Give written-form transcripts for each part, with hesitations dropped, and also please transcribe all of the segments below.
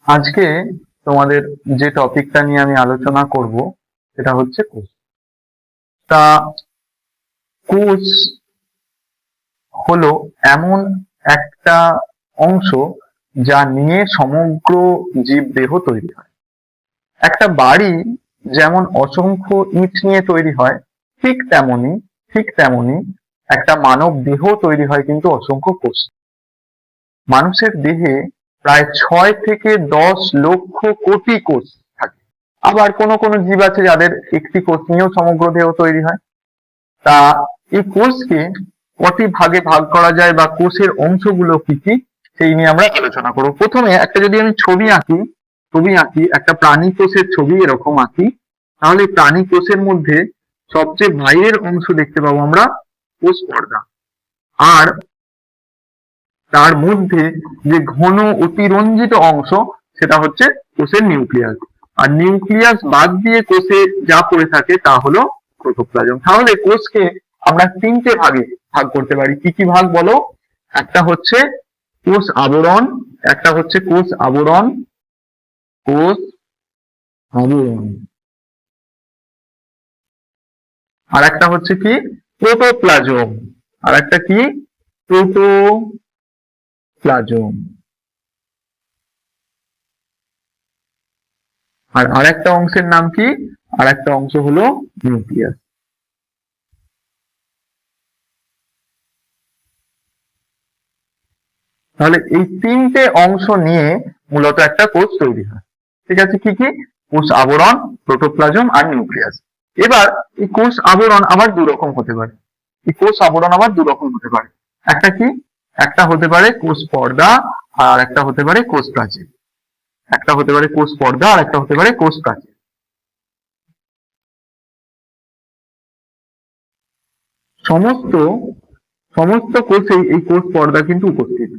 আজকে তোমাদের যে টপিকটা নিয়ে আমি আলোচনা করব সেটা হচ্ছে কোষ। তা কোষ হলো এমন একটা অংশ যা নিয়ে সমগ্র জীব দেহ তৈরি হয়। একটা বাড়ি যেমন অসংখ্য ইট নিয়ে তৈরি হয়, ঠিক তেমনি একটা মানব দেহ তৈরি হয় কিন্তু অসংখ্য কোষ। মানুষের দেহে প্রায় 6 থেকে 10 লক্ষ কোটি কোষ থাকে। আবার কোনো কোনো জীব আছে যাদের একটি কোষ নিয়েও সমগ্র দেহ তৈরি হয়। তা এই কোষকে কটি ভাগে ভাগ করা যায় বা কোষের অংশগুলো কি কি সেই নিয়ে আমরা আলোচনা করব। প্রথমে একটা যদি আমি ছবি আঁকি একটা প্রাণী কোষের ছবি এরকম আঁকি, তাহলে প্রাণী কোষের মধ্যে সবচেয়ে বাইরের অংশ দেখতে পাবো আমরা কোষ পর্দা। আর তার মধ্যে যে ঘন অতিরঞ্জিত অংশ সেটা হচ্ছে কোষের নিউক্লিয়াস। আর নিউক্লিয়াস বাদ দিয়ে কোষে যা পড়ে থাকে তা হলো প্রোটোপ্লাজম। তাহলে কোষকে আমরা 3টে ভাগে ভাগ করতে পারি। কি কি ভাগ বলো? একটা হচ্ছে কোষ আবরণ, কোষ আবরণ, আর একটা হচ্ছে কি প্রোটোপ্লাজম, আর একটা কি প্রোটোপ্লাজম, আর আরেকটা অংশের নাম কি? আরেকটা অংশ হলো নিউক্লিয়াস। তাহলে এই 3টে অংশ নিয়ে মূলত একটা কোষ তৈরি হয়। ঠিক আছে, কি কি? কোষ আবরণ, প্রোটোপ্লাজম আর নিউক্লিয়াস। এবার এই কোষ আবরণ আবার দুরকম হতে পারে। একটা কি? একটা হতে পারে কোষ পর্দা, আর একটা হতে পারে কোষ প্রাচীর। সমস্ত সমস্ত কোষেই এই কোষ পর্দা কিন্তু উপস্থিত।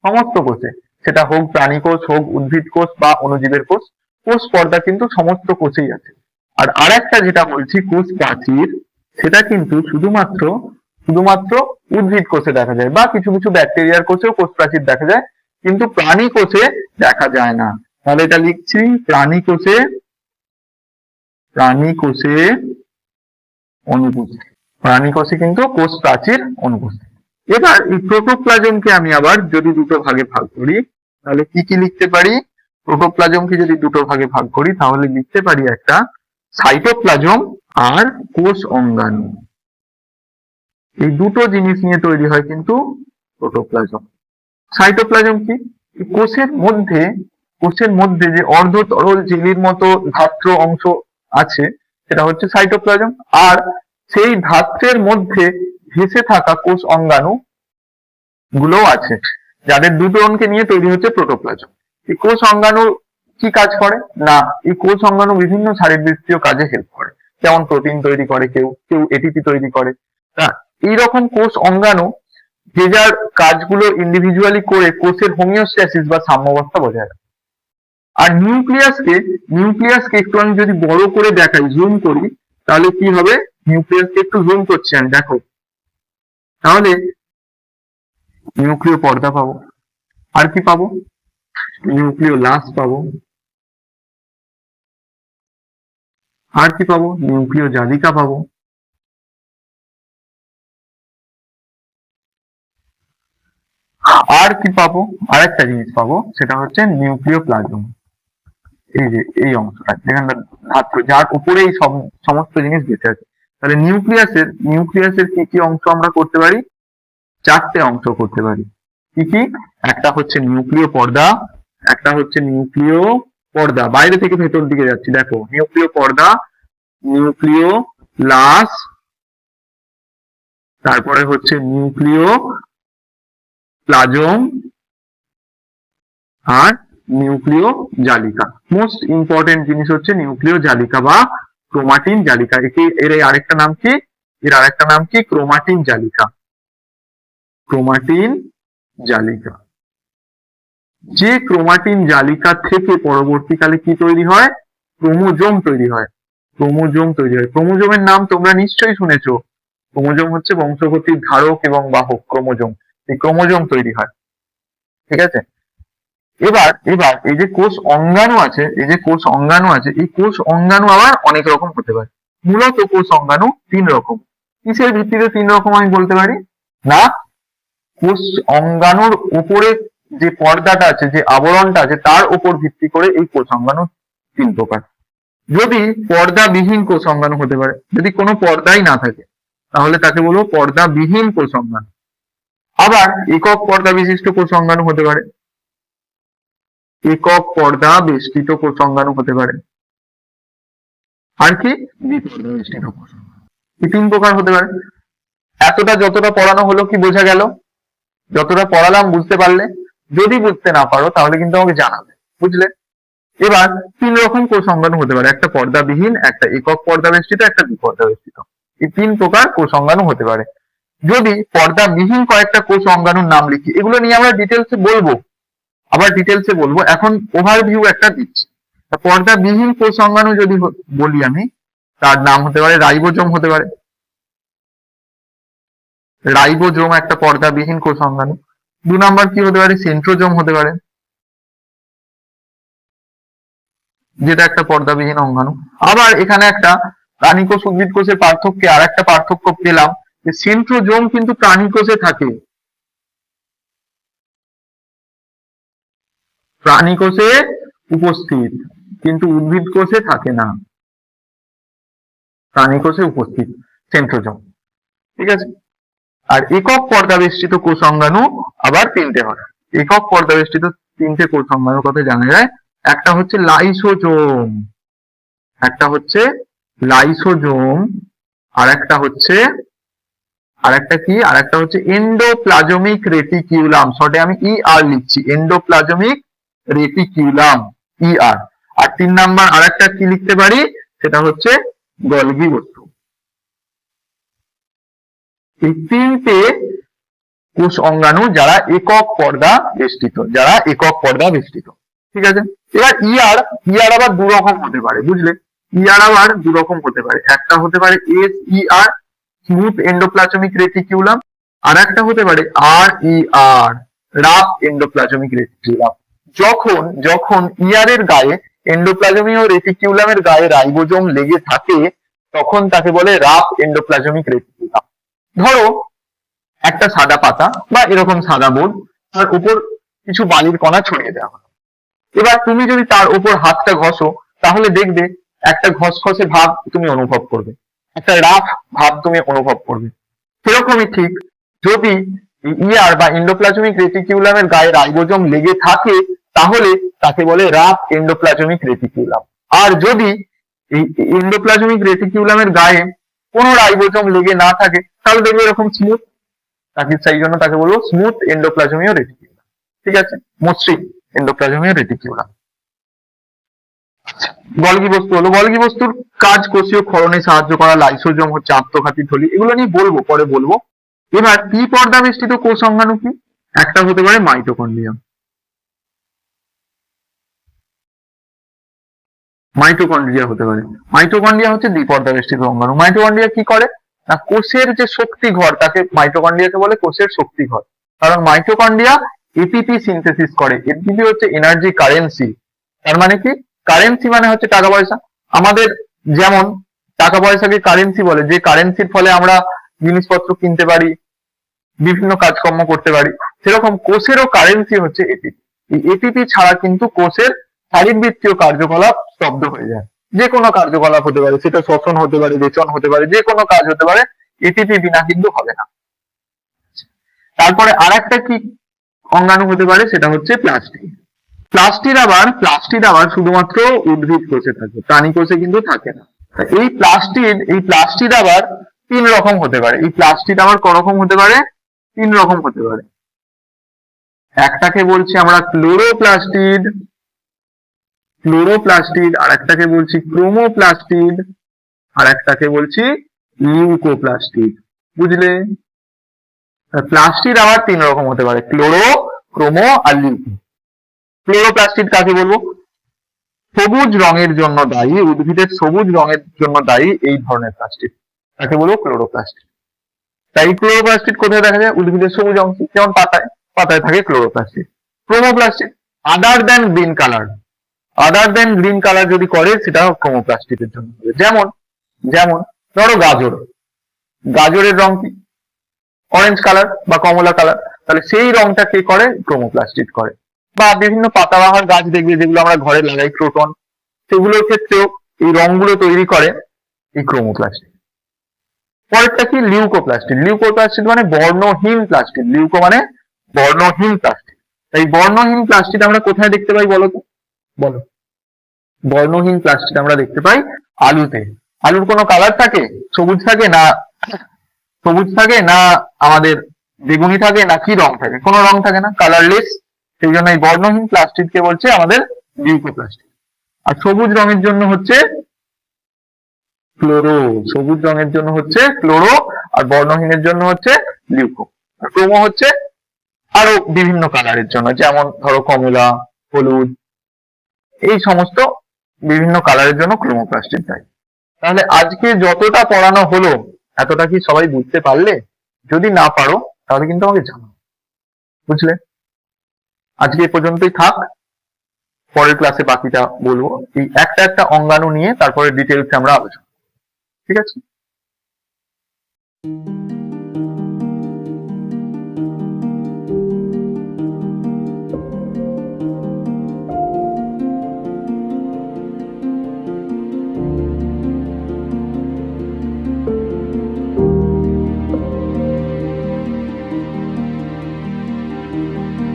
সমস্ত কোষে, সেটা হোক প্রাণী কোষ, হোক উদ্ভিদ কোষ বা অণুজীবের কোষ, কোষ পর্দা কিন্তু সমস্ত কোষেই আছে। আর আরেকটা যেটা বলছি কোষ প্রাচীর, সেটা কিন্তু শুধুমাত্র উদ্ভিদ কোষে দেখা যায়, বা কিছু কিছু ব্যাকটেরিয়ার কোষেও কোষ প্রাচীর দেখা যায়, কিন্তু প্রাণী কোষে দেখা যায় না। তাহলে এটা লিখছি প্রাণী কোষে অনুপস্থিত। প্রাণী কোষে কিন্তু কোষ প্রাচীর অনুপস্থিত। এবার এই প্রোটোপ্লাজমকে আমি আবার যদি দুটো ভাগে ভাগ করি, তাহলে কি কি লিখতে পারি? প্রোটোপ্লাজমকে যদি দুটো ভাগে ভাগ করি তাহলে লিখতে পারি একটা সাইটোপ্লাজম আর কোষ অঙ্গাণু। এই দুটো জিনিস নিয়ে তৈরি হয় কিন্তু প্রোটোপ্লাজম। সাইটোপ্লাজম কি? কোষের মধ্যে যে অর্ধতরল জেলির মতো ধাত্র অংশ আছে সেটা হচ্ছে সাইটোপ্লাজম। আর সেই ধাত্রের মধ্যে ভেসে থাকা কোষ অঙ্গাণু গুলো আছে, যাদের দুটোকে নিয়ে তৈরি হচ্ছে প্রোটোপ্লাজম। এই কোষ অঙ্গাণু কি কাজ করে? না, এই কোষ অঙ্গাণু বিভিন্ন শারীরবৃত্তীয় কাজে হেল্প করে। যেমন প্রোটিন তৈরি করে, কেউ কেউ এটিপি তৈরি করে। এইরকম কোষ অঙ্গাণু যে যার কাজগুলো ইন্ডিভিজুয়ালি করে কোষের হোমিওস্ট্যাসিস বা সাম্যাবস্থা বজায় রাখে। আর নিউক্লিয়াসকে একটু আমি যদি বড় করে দেখাই, জুম করি, তাহলে কি হবে? নিউক্লিয়াসকে একটু জুম করছি আমি, দেখো। তাহলে নিউক্লিয় পর্দা পাবো, আর কি পাবো? নিউক্লিয় লাস পাবো, আর কি পাবো? নিউক্লিয় জালিকা পাবো, আর কি পাবো? আরেকটা জিনিস পাবো, সেটা হচ্ছে নিউক্লিয় প্লাজম। এই যে এই অংশটা যেখানে ধাত্র, যার উপরে এই সমস্ত জিনিস বেঁচে আছে। তাহলে নিউক্লিয়াসের কি কি অংশ আমরা করতে পারি? 4টে অংশ করতে পারি। কি কি? একটা হচ্ছে নিউক্লিয় পর্দা, বাইরে থেকে ভেতর দিকে যাচ্ছি, দেখো, নিউক্লিয় পর্দা, নিউক্লিয় লাস, তারপরে হচ্ছে নিউক্লিয় প্লাজম, আর নিউক্লিয় জালিকা। মোস্ট ইম্পর্টেন্ট জিনিস হচ্ছে নিউক্লিয় জালিকা বা ক্রোমাটিন জালিকা। এর আরেকটা নাম কি? ক্রোমাটিন জালিকা। যে ক্রোমাটিন জালিকা থেকে পরবর্তীকালে কি তৈরি হয়? ক্রোমোজোম তৈরি হয়। ক্রোমোজোমের নাম তোমরা নিশ্চয়ই শুনেছো। ক্রোমোজোম হচ্ছে বংশগতির ধারক এবং বাহক। ক্রোমোজোম, এই ক্রোমোজোম তৈরি হয়। ঠিক আছে, এবার এবার এই যে কোষ অঙ্গাণু আছে, এই যে কোষ অঙ্গাণু আছে, এই কোষ অঙ্গাণু আবার অনেক রকম হতে পারে। মূলত কোষ অঙ্গাণু তিন রকম। কিসের ভিত্তিতে তিন রকম আমি বলতে পারি? না, কোষ অঙ্গাণুর উপরে যে পর্দাটা আছে, যে আবরণটা আছে, তার উপর ভিত্তি করে এই কোষ অঙ্গাণু তিন প্রকার। যদি পর্দাবিহীন কোষ অঙ্গাণু হতে পারে, যদি কোনো পর্দাই না থাকে তাহলে তাকে বলবো পর্দাবিহীন কোষ অঙ্গাণু। আবার একক পর্দা বিশিষ্ট কোষ অঙ্গাণু হতে পারে, একক পর্দা বেষ্টিত কোষ অঙ্গাণু হতে পারে, আর কি দ্বিপর্দা বেষ্টিত কোষ অঙ্গাণু। এই তিন প্রকার হতে পারে। এতটা যতটা পড়ানো হলো কি বোঝা গেল? যতটা পড়ালাম বুঝতে পারলে? যদি বুঝতে না পারো তাহলে কিন্তু আমাকে জানাবে, বুঝলে? এবার তিন রকম কোষ অঙ্গাণু হতে পারে, একটা পর্দাবিহীন, একটা একক পর্দা বেষ্টিত, একটা দ্বিপর্দা বেষ্টিত। এই তিন প্রকার কোষ অঙ্গাণু হতে পারে। যদি পর্দাবিহীন কয়েকটা কোষ অঙ্গাণুর নাম লিখি, এগুলো নিয়ে আমরা ডিটেলসে বলবো, আবার ডিটেলসে বলবো, এখন ওভারভিউ একটা দিচ্ছি। পর্দাবিহীন কোষ অঙ্গাণু যদি বলি আমি, তার নাম হতে পারে রাইবোজোম হতে পারে। রাইবোজোম একটা পর্দাবিহীন কোষ অঙ্গাণু। 2 নাম্বার কি হতে পারে? সেন্ট্রোজোম হতে পারে, যেটা একটা পর্দাবিহীন অঙ্গাণু। আবার এখানে একটা প্রাণী কোষ উদ্ভিদ কোষের পার্থক্যে আর একটা পার্থক্য পেলাম, যে সেন্ট্রোজোম কিন্তু প্রাণী কোষে থাকে, প্রাণী কোষে উপস্থিত, কিন্তু উদ্ভিদ কোষে থাকে না। প্রাণী কোষে উপস্থিত সেন্ট্রোজোম, ঠিক আছে? আর একক পর্দাবেষ্টিত কোষ অঙ্গাণু আবার তিনটে হয়। একক পর্দাবেষ্টিত তিনটে কোষ অঙ্গাণুর কথা জানা যায়। একটা হচ্ছে লাইসোজোম, একটা হচ্ছে লাইসোজোম, আর একটা হচ্ছে এন্ডোপ্লাজমিক রেটিকিউলাম। শর্টে আমি ER লিখছি, এন্ডোপ্লাজমিক রেটিকিউলাম, ER। আর 3 নাম্বার আর একটা কি লিখতে পারি? সেটা হচ্ছে গলগি বস্তু। এই তিনটে কোষ অঙ্গাণু যারা একক পর্দা বেষ্টিত, যারা একক পর্দা বেষ্টিত, ঠিক আছে? এবার ER আবার দু রকম হতে পারে, বুঝলে? ER আবার দু রকম হতে পারে। একটা হতে পারে SER, স্মুথ এন্ডোপ্লাজমিক রেটিকিউলাম, আর একটা হতে পারে RER, রাফ এন্ডোপ্লাজমিক রেটিকিউলাম। যখন যখন ER এর গায়ে, এন্ডোপ্লাজমীয় রেটিকিউলামের গায়ে রাইবোজোম লেগে থাকে, তখন তাকে বলে রাফ এন্ডোপ্লাজমিক রেটিকিউলাম। ধরো একটা সাদা পাতা বা এরকম সাদা বোর্ড, তার উপর কিছু বালির কণা ছড়িয়ে দেওয়া হলো। এবার তুমি যদি তার উপর হাতটা ঘষো, তাহলে দেখবে একটা ঘসঘসে ভাব তুমি অনুভব করবে, একটা রাফ ভাব তুমি অনুভব করবে। সেরকমই ঠিক, যদি ER বা এন্ডোপ্লাজমিক রেটিকিউলামের গায়ে রাইবোজোম লেগে থাকে, তাহলে তাকে বলে রাফ এন্ডোপ্লাজমিক রেটিকিউলাম। আর যদি এই এন্ডোপ্লাজমিক রেটিকিউলামের গায়ে কোনো রাইবোজোম লেগে না থাকে, তাহলে দেখবে এরকম স্মুথ, তাকে সেই জন্য তাকে বলবো স্মুথ এন্ডোপ্লাজমীয় রেটিকিউলাম, ঠিক আছে? মসৃণ এন্ডোপ্লাজমীয় রেটিকিউলাম। গলগি বস্তু হলো, গলগি বস্তুর কাজ কোষীয় ক্ষরণে সাহায্য করা, লাইসোজোম হচ্ছে আত্মঘাতী থলি, এগুলো নিয়ে বলবো, পরে বলবো। এবার কি পর্দা বেষ্টিত কোষ অঙ্গাণু কি? একটা হতে পারে মাইটোকন্ড্রিয়া, মাইটোকন্ড্রিয়া হতে পারে। মাইটোকন্ড্রিয়া হচ্ছে দ্বিপর্দা বেষ্টিত অঙ্গাণু। মাইটোকন্ড্রিয়া কি করে না, কোষের যে শক্তি ঘর, তাকে মাইটোকন্ড্রিয়াকে বলে কোষের শক্তি ঘর। কারণ মাইটোকন্ড্রিয়া এটিপি সিনথেসিস করে। এটিপি হচ্ছে এনার্জি কারেন্সি। তার মানে কি? কারেন্সি মানে হচ্ছে টাকা পয়সা। আমাদের যেমন টাকা পয়সাকে কারেন্সি বলে, যে কারেন্সির ফলে আমরা জিনিসপত্র কিনতে পারি, বিভিন্ন কাজকর্ম করতে পারি, সেরকম কোষেরও কারেন্সি হচ্ছে এটিপি। এই এটিপি ছাড়া কিন্তু কোষের শারীরবৃত্তীয় কার্যকলাপ স্তব্ধ হয়ে যায়। যে কোনো কার্যকলাপ হতে পারে, সেটা শ্বসন হতে পারে, রেচন হতে পারে, যে কোনো কাজ হতে পারে, এটিপি বিনা কিন্তু হবে না। তারপরে আর একটা কি অঙ্গাণু হতে পারে, সেটা হচ্ছে প্লাস্টিড। প্লাস্টিড আবার শুধুমাত্র উদ্ভিদ কোষে থাকে, প্রাণী কোষে কিন্তু থাকে না। এই প্লাস্টিড আবার 3 রকম হতে পারে। এই প্লাস্টিড আবার করকম হতে পারে? 3 রকম হতে পারে। একটাকে বলছি আমরা ক্লোরোপ্লাস্টিড, আর একটাকে বলছি ক্রোমোপ্লাস্টিড, আর একটাকে বলছি লিউকোপ্লাস্টিড, বুঝলে? প্লাস্টিড আবার 3 রকম হতে পারে, ক্লোরো, ক্রোমো আর লিউকো। ক্লোরোপ্লাস্টিড কাকে বলবো? সবুজ রঙের জন্য দায়ী, উদ্ভিদের সবুজ রঙের জন্য দায়ী এই ধরনের প্লাস্টিড, তাকে বলবো ক্লোরোপ্লাস্টিড। তাই ক্লোরোপ্লাস্টিড কোথায় দেখা যায়? উদ্ভিদের সবুজ অংশ, যেমন পাতায় থাকে ক্লোরোপ্লাস্টিড। ক্রোমোপ্লাস্টিড আদার দেন গ্রিন কালার, আদার দেন গ্রিন কালার যদি করে সেটা ক্রোমোপ্লাস্টিকের জন্য হবে। যেমন যেমন ধরো গাজর, গাজরের রং কি অরেঞ্জ কালার বা কমলা কালার, তাহলে সেই রংটা কে করে ক্রোমোপ্লাস্টিক করে। বা বিভিন্ন পাতাবাহার গাছ দেখবে যেগুলো আমরা ঘরে লাগাই ক্রোটন, সেগুলোর ক্ষেত্রেও এই রংগুলো তৈরি করে এই ক্রোমোপ্লাস্টিক। পরেরটা কি লিউকোপ্লাস্টিক, লিউকোপ্লাস্টিক মানে বর্ণহীন প্লাস্টিক, লিউকো মানে বর্ণহীন প্লাস্টিক। এই বর্ণহীন প্লাস্টিক আমরা কোথায় দেখতে পাই বলো তো, বলো। বর্ণহীন প্লাস্টিক আমরা দেখতে পাই আলুতে। আলুর কোনো কালার থাকে, সবুজ থাকে না, সবুজ থাকে না আমাদের বেগুনি থাকে, না কি রং থাকে, কোনো রং থাকে না, কালারলেস। সেই জন্য এই বর্ণহীন প্লাস্টিককে বলছে আমাদের লিউকোপ্লাস্টিক। আর সবুজ রঙের জন্য হচ্ছে ক্লোরো, সবুজ রঙের জন্য হচ্ছে ক্লোরো, আর বর্ণহীনের জন্য হচ্ছে লিউকো। আর ক্রোমো হচ্ছে আরো বিভিন্ন কালারের জন্য, যেমন ধরো কমলা, হলুদ, এই সমস্ত বিভিন্ন কালারের জন্য ক্রোমোপ্লাস্টিক দেয়। তাহলে আজকে যতটা পড়ানো হলো এতটা কি সবাই বুঝতে পারলে? যদি না পারো তাহলে কিন্তু আমাকে জানাও, বুঝলে? আজকে এ পর্যন্তই থাক, পরের ক্লাসে বাকিটা বলবো। এই একটা একটা অঙ্গাণু নিয়ে তারপরে ডিটেলসে আমরা আলোচনা, ঠিক আছে?